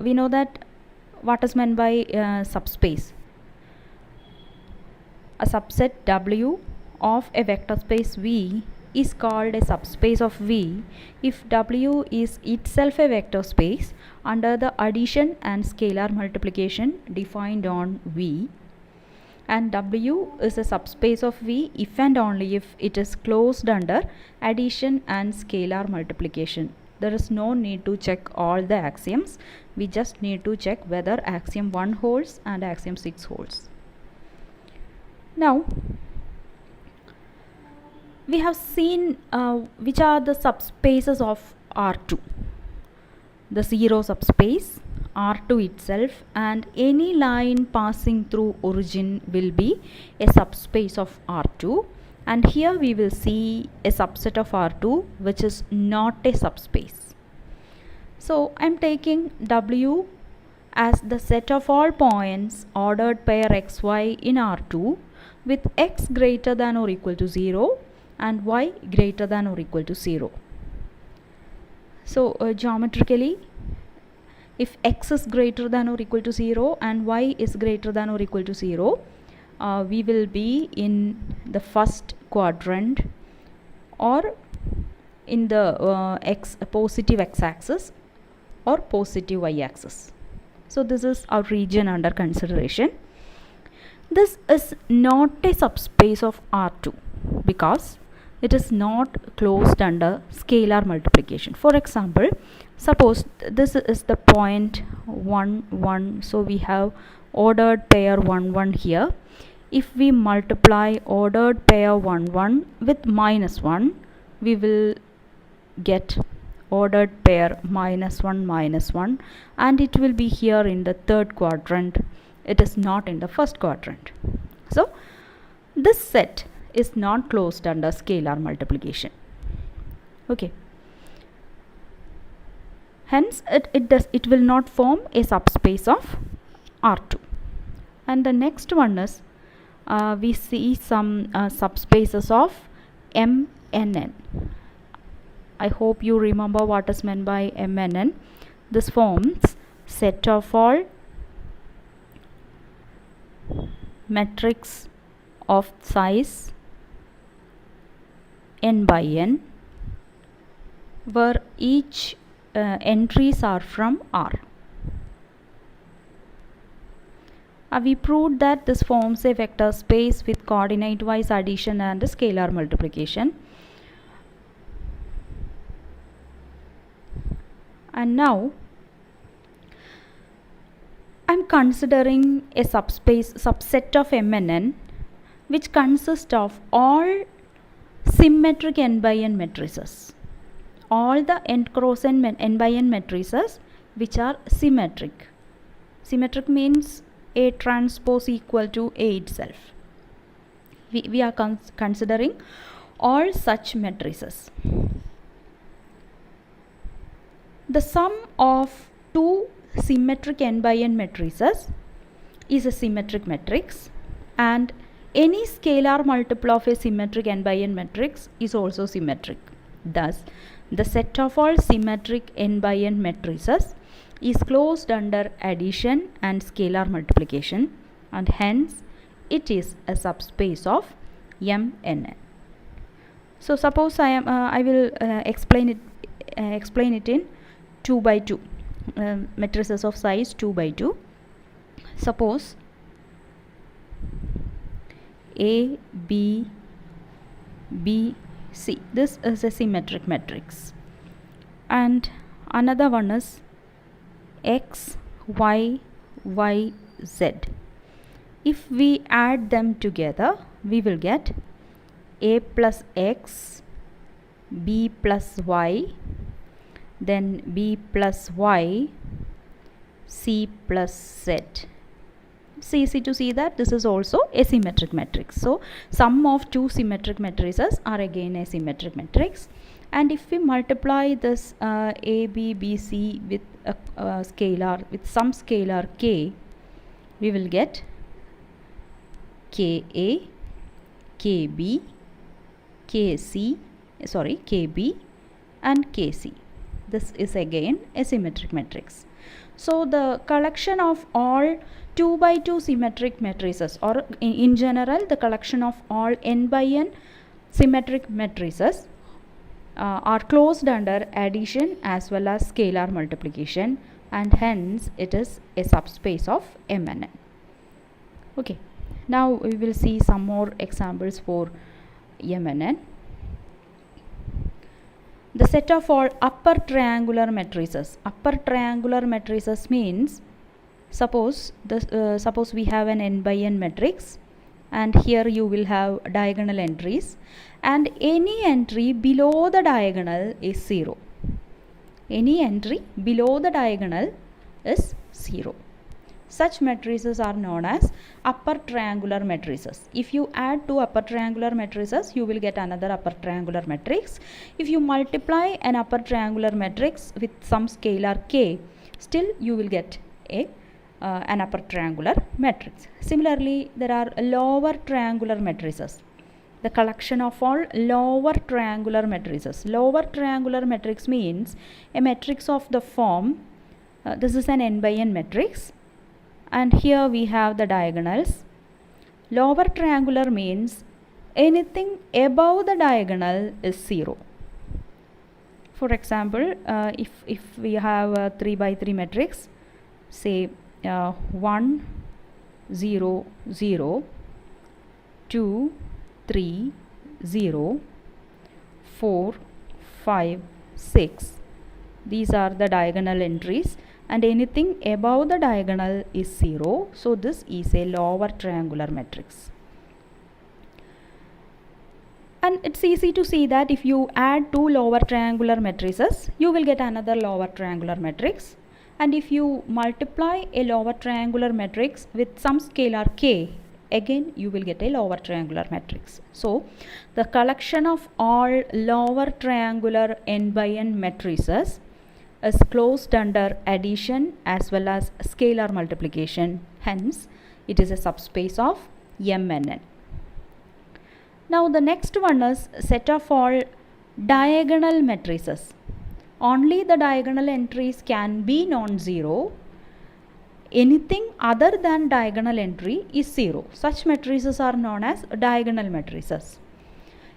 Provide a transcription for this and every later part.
we know that what is meant by subspace. A subset W of a vector space V is called a subspace of V if W is itself a vector space under the addition and scalar multiplication defined on V, and W is a subspace of V if and only if it is closed under addition and scalar multiplication. There is no need to check all the axioms. We just need to check whether axiom 1 holds and axiom 6 holds. Now, we have seen which are the subspaces of R2. The zero subspace, R2 itself, and any line passing through origin will be a subspace of R2. And here we will see a subset of R2 which is not a subspace. So I am taking W as the set of all points ordered pair xy in R2 with x greater than or equal to 0 and y greater than or equal to 0. So geometrically, if x is greater than or equal to 0 and y is greater than or equal to 0, we will be in the first quadrant or in the positive x-axis or positive y-axis. So this is our region under consideration. This is not a subspace of R2 because it is not closed under scalar multiplication. For example, suppose this is the point 1 1, so we have ordered pair 1 1 here. If we multiply ordered pair 1 1 with minus 1, we will get ordered pair minus 1, and it will be here in the third quadrant. It is not in the first quadrant. So this set is not closed under scalar multiplication. Okay. Hence it will not form a subspace of R2. And the next one is we see some subspaces of MNN. I hope you remember what is meant by MNN. This forms set of all metrics of size n by n where each entries are from R. We proved that this forms a vector space with coordinate wise addition and scalar multiplication. And now I am considering a subset of MNN which consists of all symmetric n by n matrices. All the n cross n by n matrices which are symmetric. Symmetric means A transpose equal to A itself. We are considering all such matrices. The sum of two symmetric n by n matrices is a symmetric matrix, and any scalar multiple of a symmetric n by n matrix is also symmetric. Thus, the set of all symmetric n by n matrices is closed under addition and scalar multiplication, and hence it is a subspace of MNN. So suppose I will explain it in 2 by 2 matrices of size 2 by 2. Suppose A, B, B, C. This is a symmetric matrix. And another one is X, Y, Y, Z. If we add them together, we will get A plus X, B plus Y, then B plus Y, C plus Z. It's easy to see that this is also a symmetric matrix. So sum of two symmetric matrices are again a symmetric matrix. And if we multiply this A, B, B, C with a scalar, with some scalar K, we will get KA, KB, KB, and KC. This is again a symmetric matrix. So the collection of all 2 by 2 symmetric matrices, or in general the collection of all n by n symmetric matrices are closed under addition as well as scalar multiplication, and hence it is a subspace of M and N. Okay, now we will see some more examples for M and N. The set of all upper triangular matrices. Upper triangular matrices means, suppose we have an n by n matrix, and here you will have diagonal entries, and any entry below the diagonal is 0. Any entry below the diagonal is 0. Such matrices are known as upper triangular matrices. If you add two upper triangular matrices, you will get another upper triangular matrix. If you multiply an upper triangular matrix with some scalar k, still you will get an upper triangular matrix. Similarly, there are lower triangular matrices. The collection of all lower triangular matrices. Lower triangular matrix means a matrix of the form, this is an n by n matrix, and here we have the diagonals. Lower triangular means anything above the diagonal is 0. For example, if we have a 3 by 3 matrix, say 1 0 0 2 3 0 4 5 6, these are the diagonal entries, and anything above the diagonal is 0, so this is a lower triangular matrix. And it's easy to see that if you add two lower triangular matrices, you will get another lower triangular matrix, and if you multiply a lower triangular matrix with some scalar k, again you will get a lower triangular matrix. So the collection of all lower triangular n by n matrices is closed under addition as well as scalar multiplication, hence it is a subspace of M and N. Now the next one is set of all diagonal matrices. Only the diagonal entries can be non-zero. Anything other than diagonal entry is 0. Such matrices are known as diagonal matrices.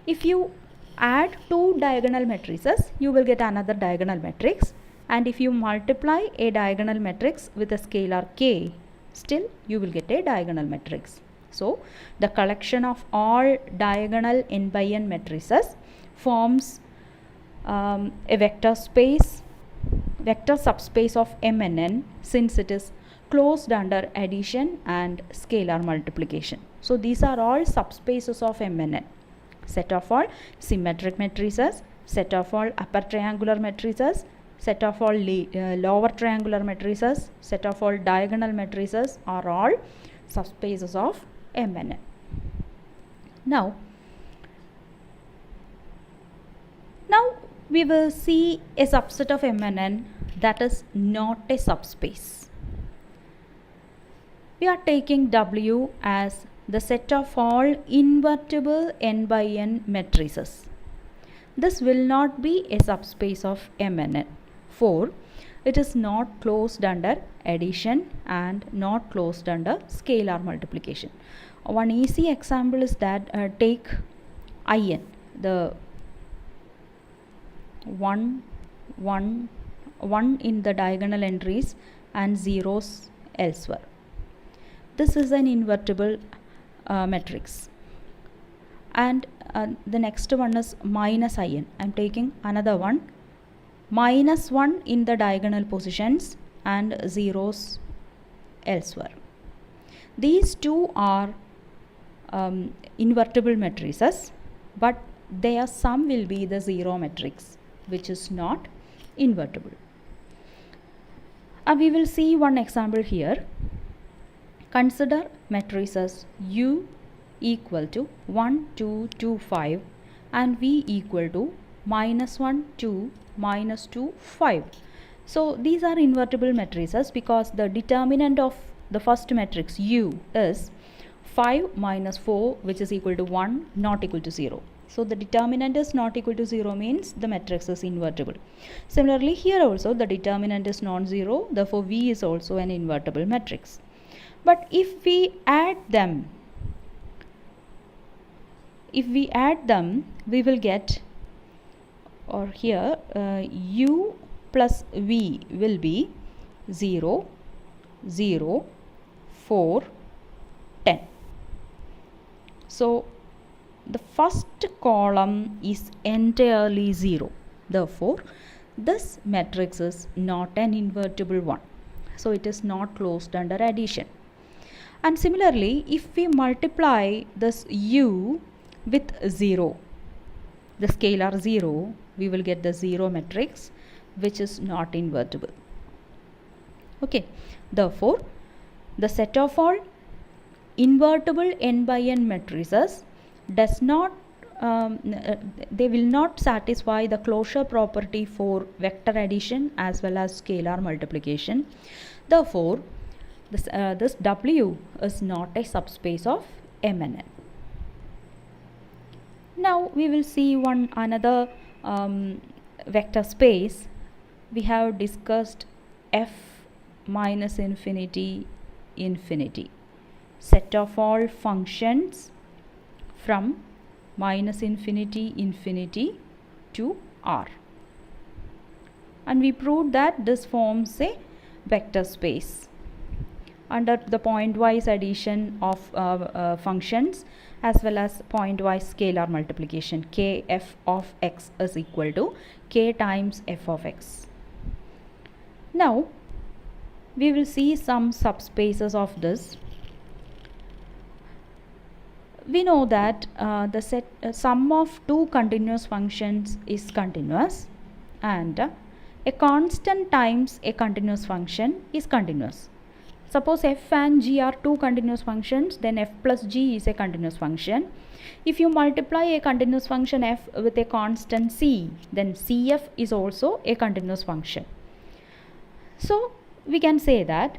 If you add two diagonal matrices, you will get another diagonal matrix, and if you multiply a diagonal matrix with a scalar k, still you will get a diagonal matrix. So the collection of all diagonal n by n matrices forms a vector subspace of M and N, since it is closed under addition and scalar multiplication. So these are all subspaces of M and N. Set of all symmetric matrices, set of all upper triangular matrices, set of all lower triangular matrices, set of all diagonal matrices are all subspaces of M and N. Now we will see a subset of M and N that is not a subspace. We are taking W as the set of all invertible n by n matrices. This will not be a subspace of M and N, for it is not closed under addition and not closed under scalar multiplication. One easy example is that take In, the 1 in the diagonal entries and zeros elsewhere. This is an invertible matrix. And the next one is minus In. I am taking another one, minus 1 in the diagonal positions and zeros elsewhere. These two are invertible matrices, but their sum will be the zero matrix, which is not invertible. We will see one example here. Consider matrices U equal to 1, 2, 2, 5 and V equal to minus 1, 2, minus 2, 5. So these are invertible matrices because the determinant of the first matrix U is 5 minus 4, which is equal to 1, not equal to 0. So the determinant is not equal to 0 means the matrix is invertible. Similarly, here also the determinant is non-zero, therefore V is also an invertible matrix. But if we add them, we will get, or here U plus V will be 0, 0, 4, 10. So the first column is entirely 0. Therefore, this matrix is not an invertible one. So it is not closed under addition. And similarly, if we multiply this U with 0, the scalar 0, we will get the 0 matrix, which is not invertible. Okay. Therefore, the set of all invertible n by n matrices does not they will not satisfy the closure property for vector addition as well as scalar multiplication. Therefore, this W is not a subspace of M and N. Now we will see another vector space. We have discussed F minus infinity, infinity. Set of all functions from minus infinity, infinity to R. And we proved that this forms a vector space under the pointwise addition of functions as well as pointwise scalar multiplication. K f of x is equal to k times f of x. Now we will see some subspaces of this. We know that the sum of two continuous functions is continuous, and a constant times a continuous function is continuous. Suppose f and g are two continuous functions, then f plus g is a continuous function. If you multiply a continuous function f with a constant c, then cf is also a continuous function. So we can say that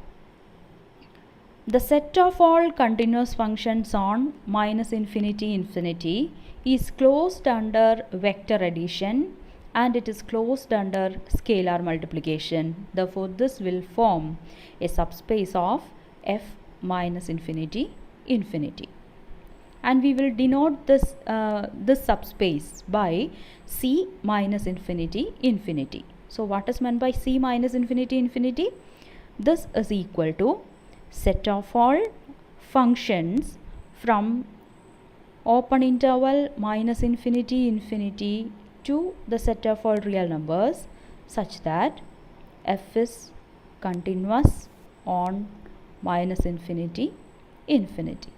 the set of all continuous functions on minus infinity, infinity is closed under vector addition and it is closed under scalar multiplication. Therefore, this will form a subspace of f minus infinity, infinity. And we will denote this, this subspace by c minus infinity, infinity. So, what is meant by c minus infinity, infinity? This is equal to set of all functions from open interval minus infinity, infinity to the set of all real numbers such that f is continuous on minus infinity, infinity.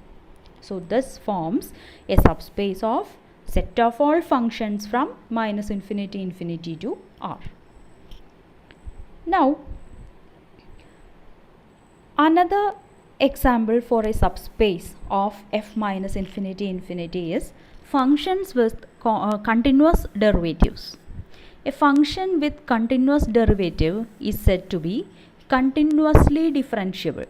So this forms a subspace of set of all functions from minus infinity, infinity to R. Now another example for a subspace of f minus infinity, infinity is functions with continuous derivatives. A function with continuous derivative is said to be continuously differentiable.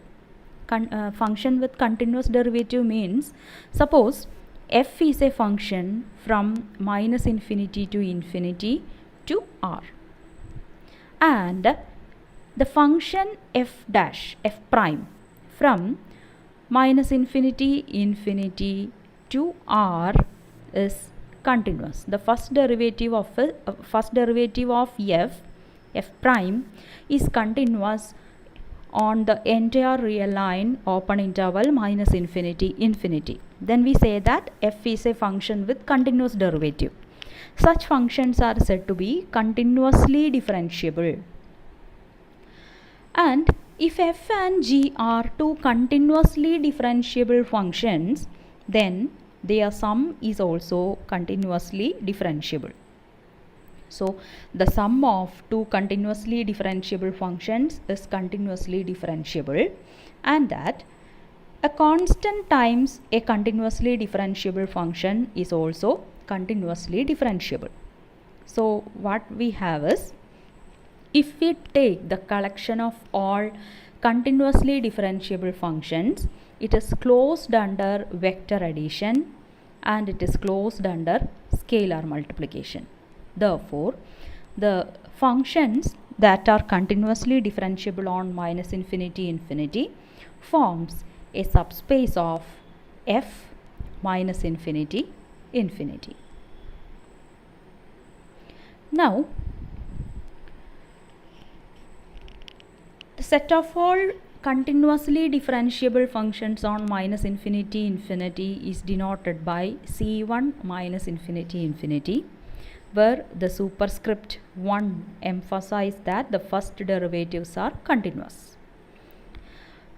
Function with continuous derivative means, suppose f is a function from minus infinity to infinity to R, and the function f dash, f prime from minus infinity, infinity to R is continuous. The first derivative of f prime is continuous on the entire real line open interval minus infinity, infinity. Then we say that f is a function with continuous derivative. Such functions are said to be continuously differentiable. And if f and g are two continuously differentiable functions, then their sum is also continuously differentiable. So the sum of two continuously differentiable functions is continuously differentiable, and that a constant times a continuously differentiable function is also continuously differentiable. So what we have is, if we take the collection of all continuously differentiable functions, it is closed under vector addition and it is closed under scalar multiplication. Therefore, the functions that are continuously differentiable on minus infinity infinity forms a subspace of f minus infinity infinity. Now, the set of all continuously differentiable functions on minus infinity infinity is denoted by c1 minus infinity infinity, where the superscript 1 emphasizes that the first derivatives are continuous.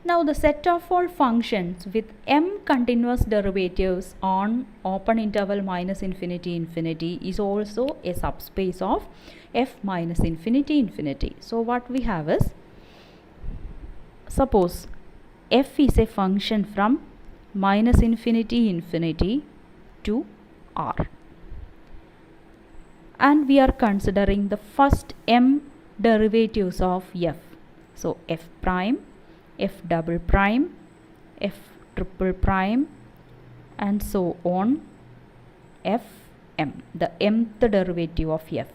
Now, the set of all functions with m continuous derivatives on open interval minus infinity infinity is also a subspace of f minus infinity infinity. So, what we have is, suppose f is a function from minus infinity infinity to r, and we are considering the first m derivatives of f. So, f prime, f double prime, f triple prime, and so on, fm, the mth derivative of f.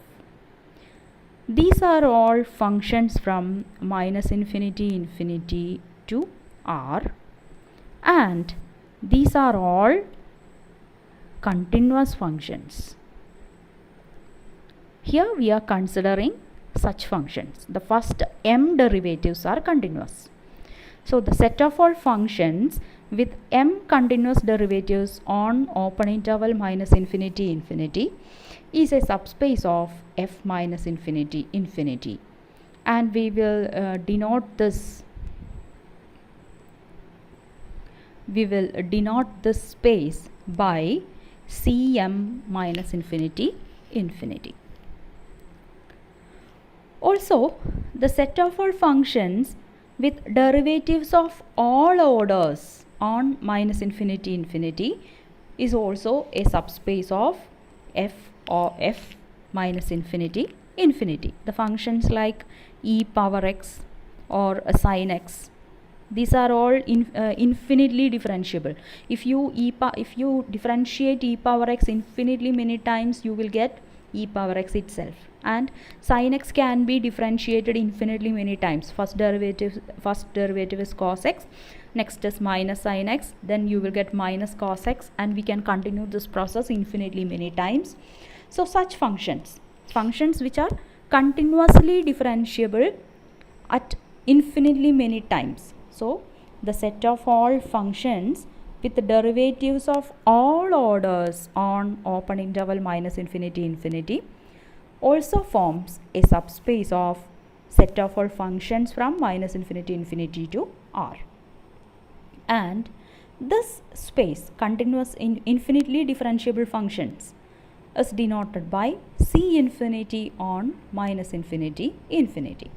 These are all functions from minus infinity infinity to r, and these are all continuous functions. Here we are considering such functions. The first m derivatives are continuous. So, the set of all functions with m continuous derivatives on open interval minus infinity infinity is a subspace of f minus infinity infinity, and we will denote this space by cm minus infinity infinity. Also, the set of all functions with derivatives of all orders on minus infinity infinity is also a subspace of f or f minus infinity infinity. The functions like e power x or sin x, these are all infinitely differentiable. If you differentiate e power x infinitely many times, you will get e power x itself, and sin x can be differentiated infinitely many times. First derivative is cos x, next is minus sin x, then you will get minus cos x, and we can continue this process infinitely many times. So, such functions which are continuously differentiable at infinitely many times. So, the set of all functions with the derivatives of all orders on open interval minus infinity infinity also forms a subspace of set of all functions from minus infinity infinity to r. And this space, continuous infinitely differentiable functions, is denoted by c infinity on minus infinity infinity.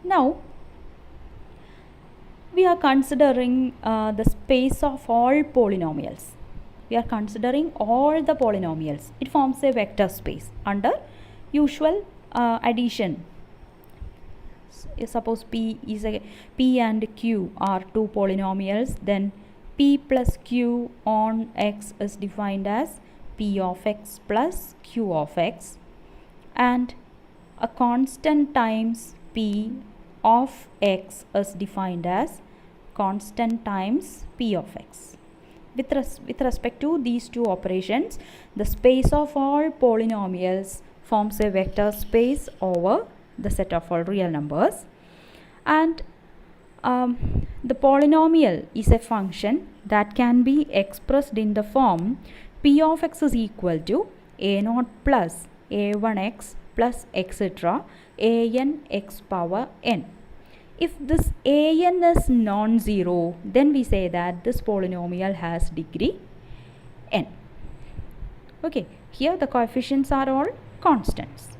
Now, we are considering the space of all polynomials. We are considering all the polynomials. It forms a vector space under usual addition. Suppose p and q are two polynomials, then p plus q on x is defined as p of x plus q of x, and a constant times p of x is defined as constant times p of x. With respect to these two operations, the space of all polynomials forms a vector space over the set of all real numbers, and the polynomial is a function that can be expressed in the form p of x is equal to a0 plus a1x plus etc. an x power n. If this an is non-zero, then we say that this polynomial has degree n. Okay, here the coefficients are all constants.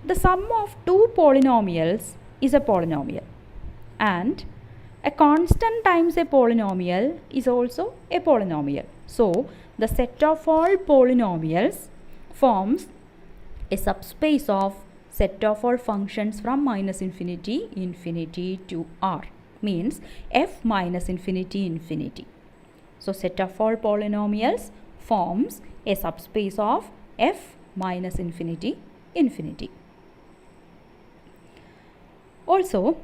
The sum of two polynomials is a polynomial, and a constant times a polynomial is also a polynomial. So, the set of all polynomials forms a subspace of set of all functions from minus infinity infinity to r. means f minus infinity infinity. So set of all polynomials forms a subspace of f minus infinity infinity. Also,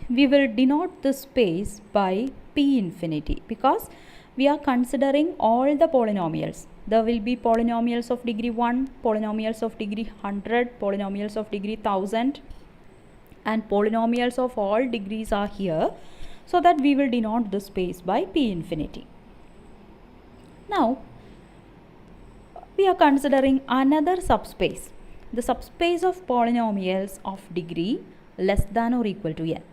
we will denote the space by p infinity because we are considering all the polynomials. There will be polynomials of degree 1, polynomials of degree 100, polynomials of degree 1000, and polynomials of all degrees are here, so that we will denote the space by p infinity. Now, we are considering another subspace, the subspace of polynomials of degree less than or equal to n.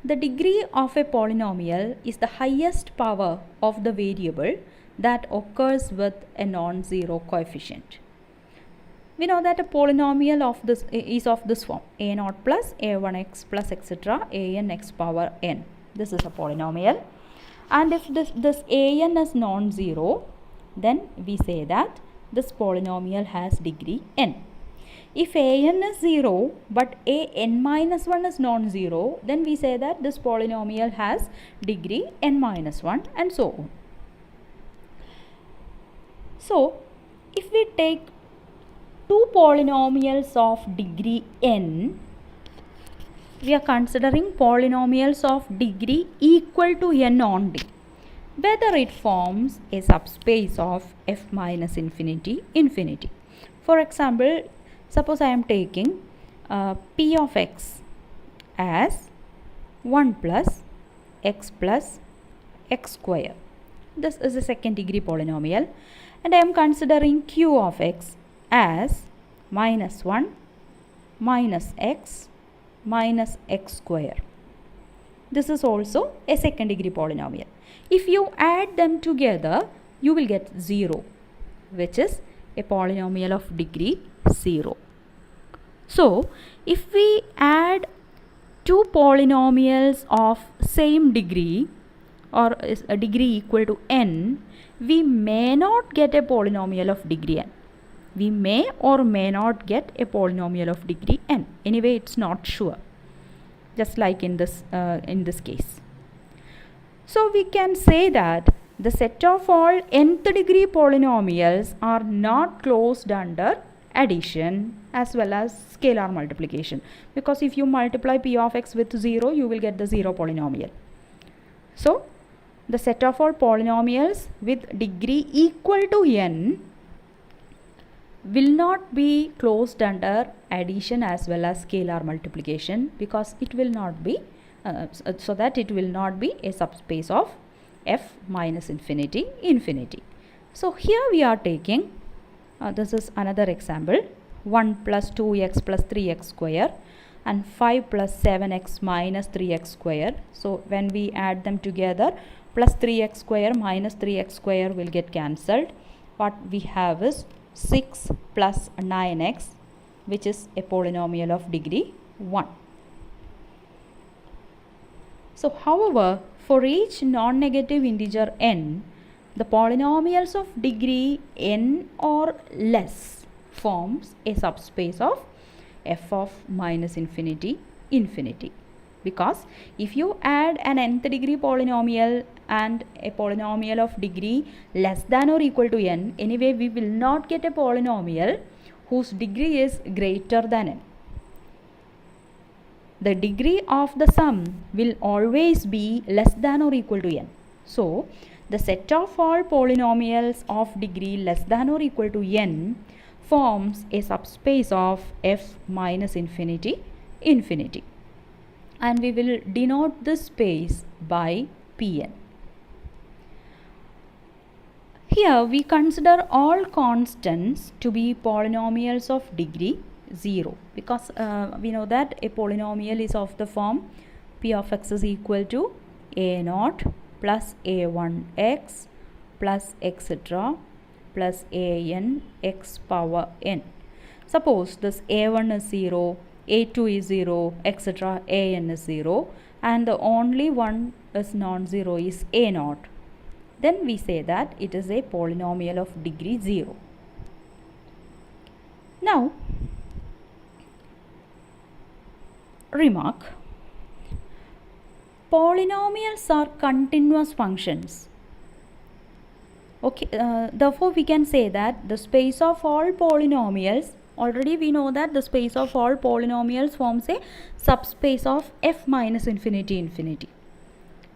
The degree of a polynomial is the highest power of the variable that occurs with a non-zero coefficient. We know that a polynomial of this is of this form: a0 plus a1x plus etc. an x power n. This is a polynomial, and if this an is non-zero, then we say that this polynomial has degree n. If an is 0 but an minus 1 is non-zero, then we say that this polynomial has degree n minus 1, and so on. So, if we take two polynomials of degree n, we are considering polynomials of degree equal to n only, whether it forms a subspace of f minus infinity infinity. For example, suppose I am taking p of x as 1 plus x square. This is a second degree polynomial, and I am considering q of x as minus 1 minus x square. This is also a second degree polynomial. If you add them together, you will get 0, which is a polynomial of degree 0. So, if we add two polynomials of same degree or is a degree equal to n, we may not get a polynomial of degree n. We may or may not get a polynomial of degree n. Anyway, it's not sure, just like in this case. So, we can say that the set of all nth degree polynomials are not closed under addition as well as scalar multiplication, because if you multiply p of x with 0, you will get the 0 polynomial. So, the set of all polynomials with degree equal to n will not be closed under addition as well as scalar multiplication, because it will not be so that it will not be a subspace of f minus infinity infinity. So, here we are taking this is another example: 1 plus 2x plus 3x square and 5 plus 7x minus 3x square. So, when we add them together, plus 3x square minus 3x square will get cancelled. What we have is 6 plus 9x, which is a polynomial of degree 1. So, however, for each non-negative integer n, the polynomials of degree n or less forms a subspace of f of minus infinity infinity, because if you add an nth degree polynomial and a polynomial of degree less than or equal to n, anyway we will not get a polynomial whose degree is greater than n. The degree of the sum will always be less than or equal to n. So, the set of all polynomials of degree less than or equal to n forms a subspace of f minus infinity infinity, and we will denote this space by Pn. Here we consider all constants to be polynomials of degree 0, because we know that a polynomial is of the form p of x is equal to a0 plus a1x plus etc. plus an x power n. Suppose this a1 is 0, a2 is 0, etc. an is 0, and the only one is non-zero is a0. Then we say that it is a polynomial of degree 0. Now, remark: polynomials are continuous functions. Okay, therefore we can say that the space of all polynomials, already we know that the space of all polynomials forms a subspace of f minus infinity infinity.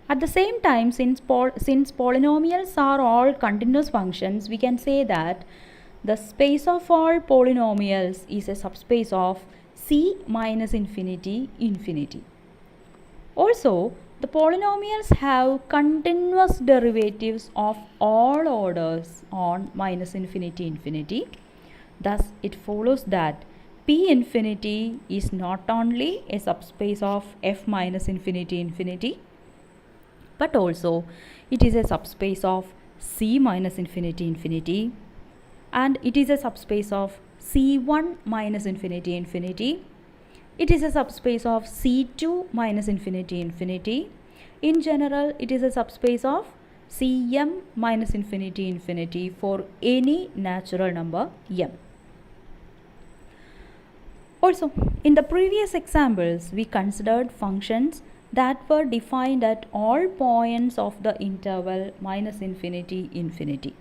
At the same time, since polynomials are all continuous functions, we can say that the space of all polynomials is a subspace of c minus infinity infinity. Also, the polynomials have continuous derivatives of all orders on minus infinity infinity. Thus, it follows that P infinity is not only a subspace of f minus infinity infinity, but also it is a subspace of c minus infinity infinity, and it is a subspace of c1 minus infinity infinity. It is a subspace of c2 minus infinity infinity. In general, it is a subspace of cm minus infinity infinity for any natural number m. Also, in the previous examples, we considered functions that were defined at all points of the interval minus infinity infinity.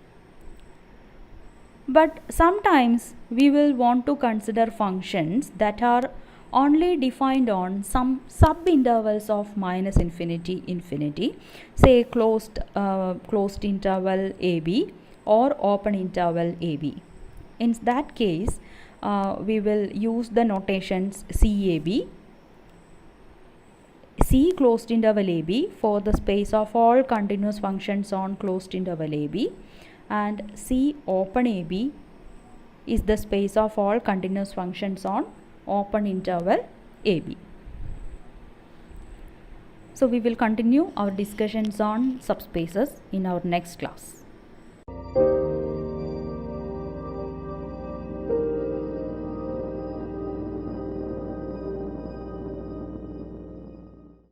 But sometimes we will want to consider functions that are only defined on some sub-intervals of minus infinity infinity, say closed interval AB or open interval AB. In that case, we will use the notations CAB, C closed interval AB for the space of all continuous functions on closed interval AB, and C open AB is the space of all continuous functions on open interval AB. So we will continue our discussions on subspaces in our next class.